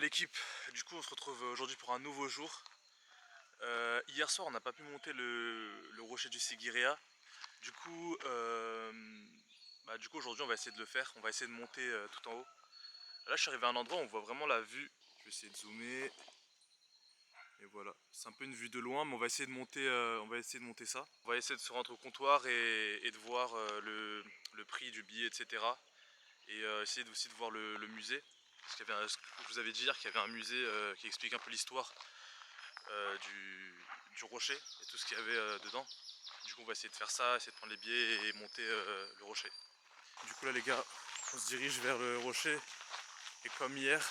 l'équipe, du coup on se retrouve aujourd'hui pour un nouveau jour. Hier soir on n'a pas pu monter le rocher du Sigiriya. Du coup, aujourd'hui on va essayer de le faire, on va essayer de monter tout en haut. Là je suis arrivé à un endroit où on voit vraiment la vue. Je vais essayer de zoomer. Et voilà, c'est un peu une vue de loin, mais on va essayer de monter, ça. On va essayer de se rendre au comptoir et de voir le prix du billet, etc. Et essayer aussi de voir le musée. Parce qu'il y avait je vous avais dit hier qu'il y avait un musée qui explique un peu l'histoire du rocher et tout ce qu'il y avait dedans. Du coup on va essayer de faire ça, essayer de prendre les billets et monter le rocher. Du coup là les gars, on se dirige vers le rocher. Et comme hier,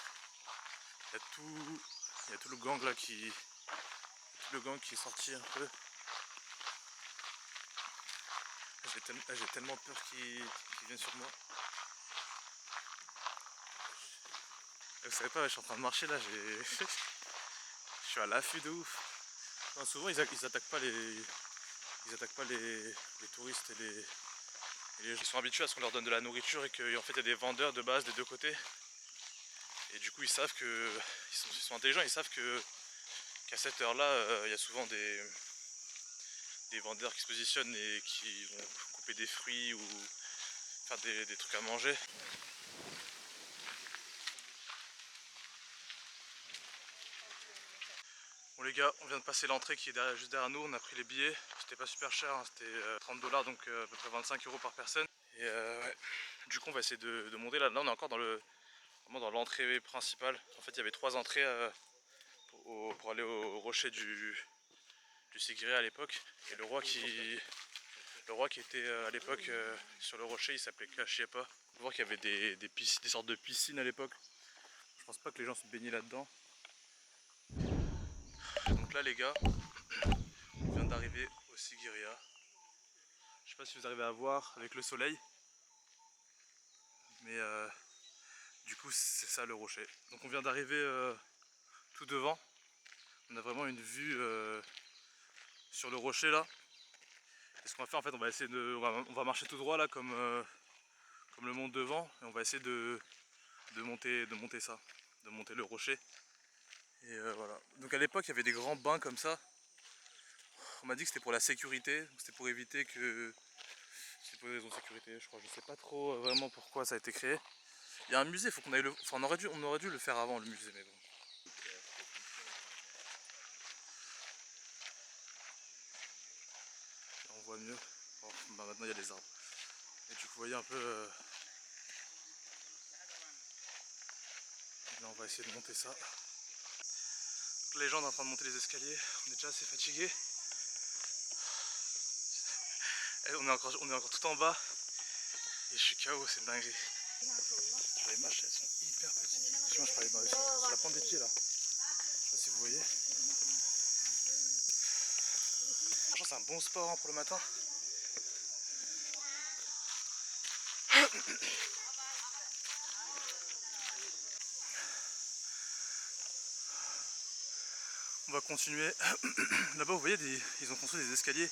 il y a tout le gang là qui est sorti un peu. J'ai tellement peur qu'il vienne sur moi. Vous savez pas, je suis en train de marcher là, je suis à l'affût de ouf. Non, souvent ils attaquent pas les touristes et les gens. Ils sont habitués à ce qu'on leur donne de la nourriture et qu'en fait il y a des vendeurs de base des deux côtés. Et du coup ils savent que ils sont intelligents, ils savent qu'à cette heure là il y a souvent des vendeurs qui se positionnent et qui vont couper des fruits ou faire des trucs à manger. Bon les gars, on vient de passer l'entrée qui est juste derrière nous, on a pris les billets, c'était pas super cher, hein, c'était 30 $ donc à peu près 25 € par personne. Et ouais. Du coup on va essayer de monter là, on est encore vraiment dans l'entrée principale. En fait il y avait 3 entrées pour aller au rocher du Sigiriya à l'époque. Et le roi qui était à l'époque sur le rocher il s'appelait Kashyapa. On peut voir qu'il y avait des sortes de piscines à l'époque. Je pense pas que les gens se baignaient là-dedans. Donc là les gars, on vient d'arriver au Sigiriya. Je sais pas si vous arrivez à voir avec le soleil. Mais du coup c'est ça le rocher. Donc on vient d'arriver tout devant. On a vraiment une vue sur le rocher là. Et ce qu'on va faire en fait, on va essayer on va marcher tout droit là comme le monde devant. Et on va essayer de monter ça, de monter le rocher. Et voilà. Donc à l'époque il y avait des grands bains comme ça. On m'a dit que c'était pour la sécurité, c'était pour éviter que... C'est pour des raisons de sécurité je crois, je sais pas trop vraiment pourquoi ça a été créé. Il y a un musée, faut qu'on aille enfin, on aurait dû le faire avant le musée mais bon. Là, on voit mieux. Bon, bah maintenant il y a des arbres. Et du coup vous voyez un peu... Là on va essayer de monter ça. Donc, les gens sont en train de monter les escaliers, on est déjà assez fatigués. On est encore tout en bas. Et je suis KO, c'est une dinguerie. Les marches elles sont hyper petites. Moi je parlais sur la pointe des pieds là. Je sais pas si vous voyez. Franchement c'est un bon sport hein, pour le matin. On va continuer. Là-bas vous voyez, ils ont construit des escaliers.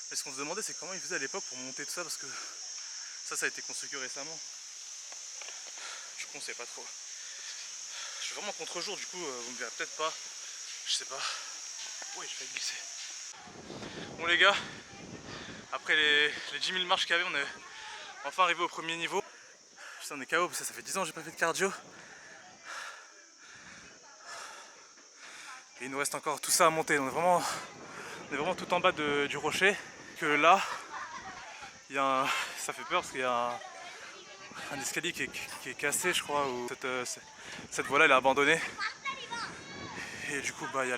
Mais ce qu'on se demandait c'est comment ils faisaient à l'époque pour monter tout ça parce que ça a été construit que récemment. Du coup on sait pas trop. Je suis vraiment contre-jour du coup vous me verrez peut-être pas. Je sais pas. Oui je vais glisser. Bon les gars, après les 10 000 marches qu'il y avait, on est enfin arrivé au premier niveau. Putain on est KO parce que ça fait 10 ans que j'ai pas fait de cardio. Et il nous reste encore tout ça à monter. On est vraiment tout en bas du rocher. Que là, ça fait peur parce qu'il y a un escalier qui est cassé je crois. Ou cette voie là elle est abandonnée. Et du coup bah, il y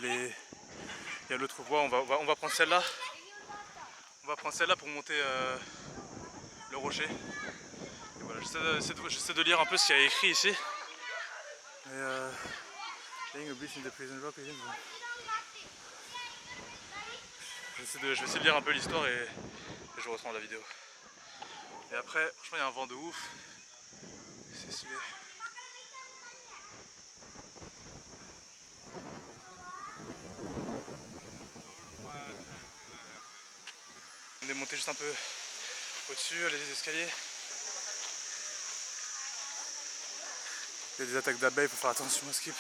a l'autre voie, on va prendre celle-là. On va prendre celle-là pour monter le rocher. Et voilà, j'essaie de lire un peu ce qu'il y a écrit ici. Et je vais essayer de lire un peu l'histoire et je reprends la vidéo. Et après, franchement il y a un vent de ouf. C'est stylé. On est monté juste un peu au-dessus, les escaliers. Il y a des attaques d'abeilles, il faut faire attention à skip.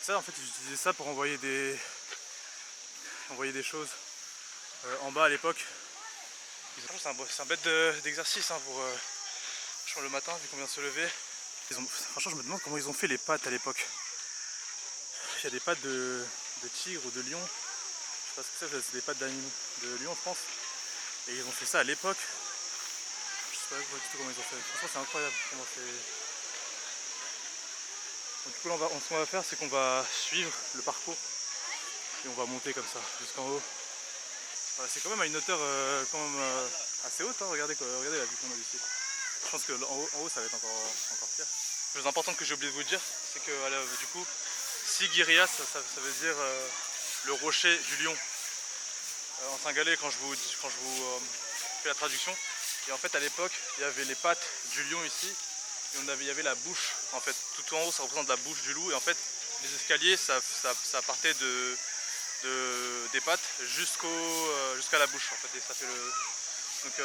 Ça en fait j'utilisais ça pour envoyer des choses en bas à l'époque. C'est un bête d'exercice hein, pour le matin vu qu'on vient de se lever. Franchement je me demande comment ils ont fait les pattes à l'époque. Il y a des pattes de tigre ou de lion. Je sais pas ce que c'est des pattes d'animaux de lion je pense. Et ils ont fait ça à l'époque. Je sais pas du tout comment ils ont fait. Franchement c'est incroyable comment c'est. Donc, du coup là ce qu'on va faire c'est qu'on va suivre le parcours et on va monter comme ça jusqu'en haut. Voilà, c'est quand même à une hauteur quand même assez haute hein. Regardez la vue qu'on a d'ici. Je pense que en haut ça va être encore pire. La chose importante que j'ai oublié de vous dire c'est que du coup Sigiriya ça veut dire le rocher du lion en singalais quand je vous fais la traduction. Et en fait à l'époque il y avait les pattes du lion ici et il y avait la bouche en fait. Tout en haut ça représente la bouche du loup et en fait les escaliers ça partait des pattes jusqu'à la bouche en fait. Et ça fait le... Donc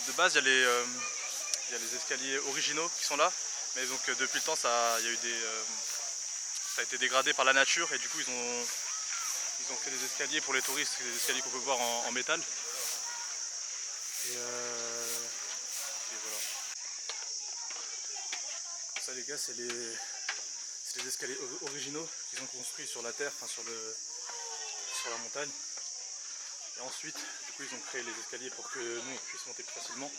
de base il y a les escaliers originaux qui sont là. Mais donc depuis le temps ça a été dégradé par la nature et du coup ils ont fait des escaliers pour les touristes, des escaliers qu'on peut voir en métal. Et voilà. Ça les gars c'est les escaliers originaux qu'ils ont construits sur la terre, enfin sur la montagne. Et ensuite du coup ils ont créé les escaliers pour que nous on puisse monter plus facilement.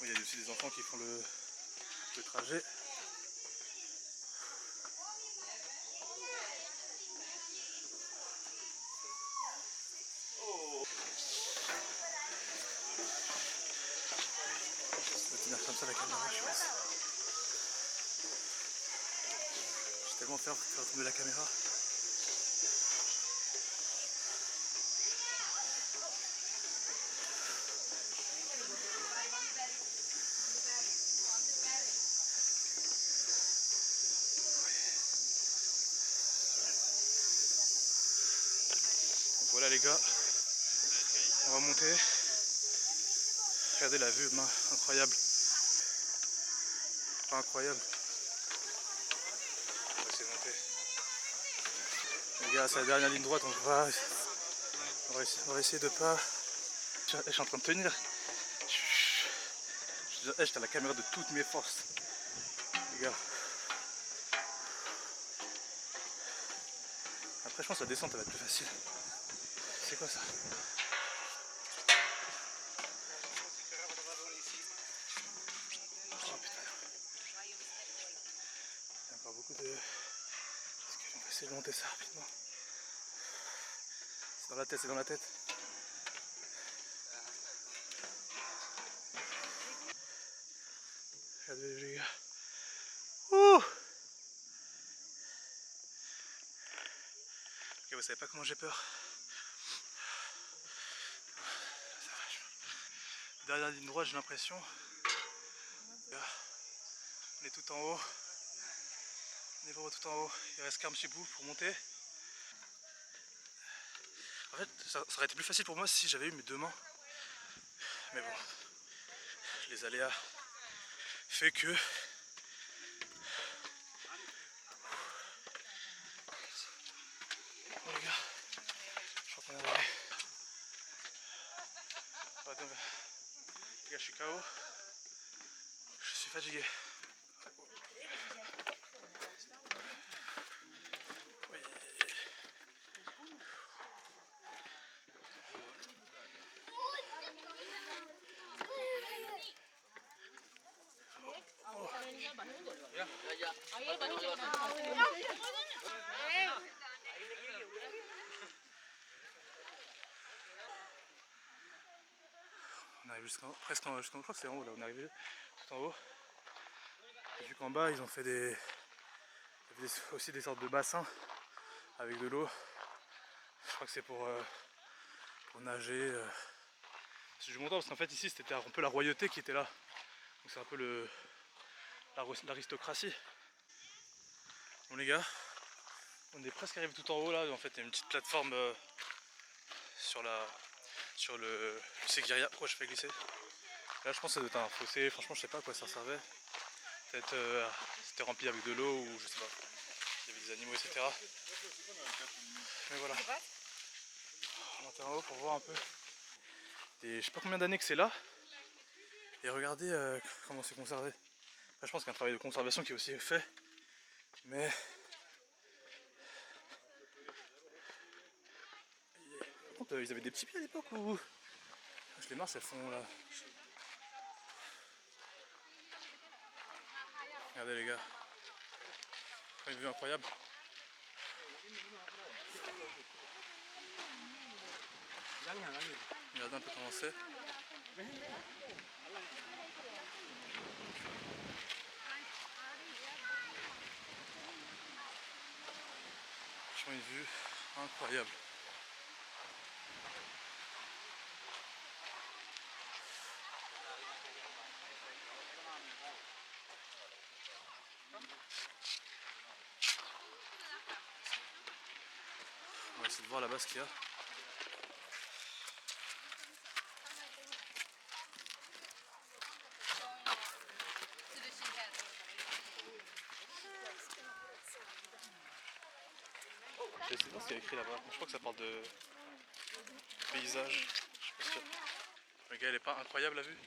Il y a aussi des enfants qui font le trajet. Je vais tenir comme ça la caméra je pense. J'ai tellement peur de faire tomber la caméra. Donc voilà les gars, on va monter. Regardez la vue, incroyable. Pas incroyable. On va essayer de monter. Les gars, c'est la dernière ligne droite, on va essayer de pas... Je suis en train de tenir. J'étais à la caméra de toutes mes forces. Les gars. Après je pense que la descente elle va être plus facile. C'est quoi ça? Oh putain. Il y a encore beaucoup de... On va essayer de monter ça rapidement. C'est dans la tête, c'est dans la tête. Regardez les gars. Ouh! Ok, vous savez pas comment j'ai peur. Dernière ligne droite, j'ai l'impression. On est tout en haut. On est vraiment tout en haut. Il reste qu'un petit bout pour monter. En fait, ça aurait été plus facile pour moi si j'avais eu mes deux mains. Mais bon, les aléas fait que... Bon les gars, je crois qu'on est arrivé. Les gars, je suis KO. Je suis fatigué. Oui. On arrive presque jusqu'en haut, je crois que c'est en haut là, on est arrivé tout en haut. Et vu qu'en bas ils ont fait aussi des sortes de bassins avec de l'eau. Je crois que c'est pour nager. C'est du montant parce qu'en fait ici c'était un peu la royauté qui était là. Donc c'est un peu l'aristocratie. Bon les gars, on est presque arrivé tout en haut là. En fait il y a une petite plateforme sur le Sigiriya. Pourquoi je fais glisser? Là je pense que ça doit être un fossé, franchement je sais pas à quoi ça servait. Peut-être c'était rempli avec de l'eau ou je sais pas. Il y avait des animaux etc. Mais voilà. On va monter en haut pour voir un peu. Et je sais pas combien d'années que c'est là. Et regardez comment c'est conservé. Après, je pense qu'il y a un travail de conservation qui est aussi fait. Mais par contre ils avaient des petits pieds à l'époque ou. Les marches elles font là. Regardez les gars. Une vue incroyable. Regardez un peu comment c'est. Franchement une vue incroyable. On va essayer de voir là-bas ce qu'il y a. Je sais pas ce qu'il y a écrit là-bas. Je crois que ça parle de paysage. Je suis pas sûr. Le gars, elle est pas incroyable la vue?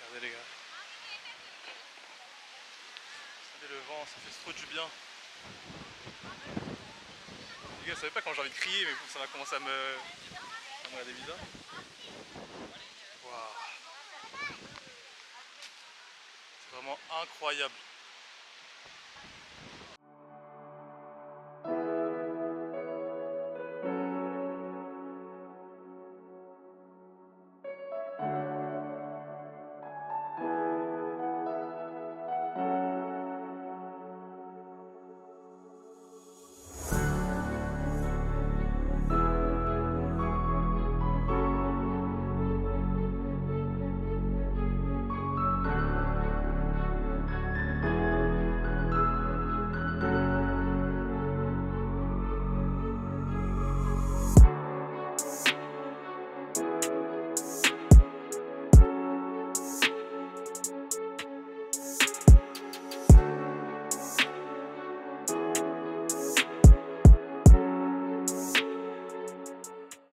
Regardez les gars. Regardez le vent, ça fait trop du bien. Les gars, vous savez pas quand j'ai envie de crier, mais ça va commencer à me regarder bizarre. Waouh. C'est vraiment incroyable.